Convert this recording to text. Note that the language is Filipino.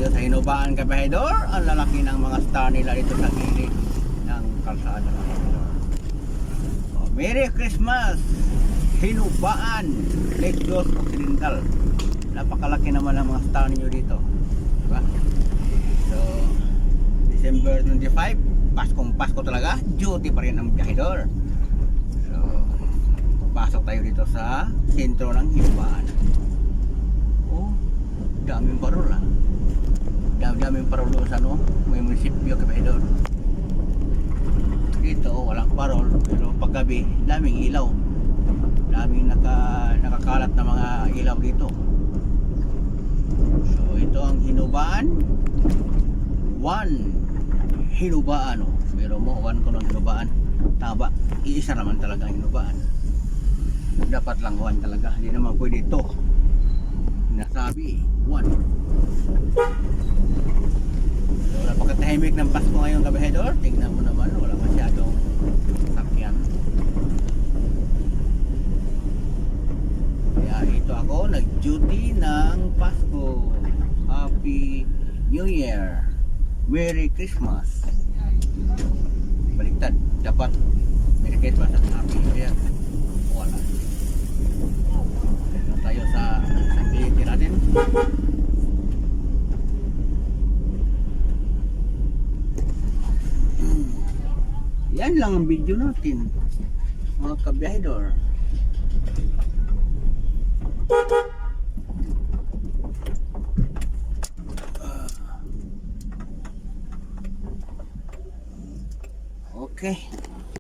tayo sa Hinubaan, kabahedor. Ang lalaki ng mga star nila dito sa gilid ng kalsada. Merry Christmas, Hinubaan, Lake Dos Occidental. Napakalaki naman ang mga star ninyo dito, diba? So December 25, Pasko talaga, duty pa rin ang biyahedor. So pasok tayo dito sa sentro ng Hinubaan. Oh, daming parol ah. Daming parol doon sa may munisipyo, kabahedor. Dito walang parol, pero paggabi daming ilaw. Daming nakakalat na mga ilaw dito. So ito ang Hinubaan 1 Hinubaan. Pero mo 1 ko ng Hinubaan. Taba, iisa naman talaga ang Hinubaan. Dapat lang 1 talaga. Hindi naman pwede ito. Nasabi 1. So napakatahimik ng Pasko ngayon, kabahedor. Tingnan mo naman, wala masyadong sakyan. Kaya ito ako nag-duty ng Pasko. Happy New Year, Merry Christmas. Baliktad, dapat Merry Christmas at Happy New Year. Wala. Dito tayo sa activity natin. Yan lang ang video natin, mga kabiyahedor. Okay.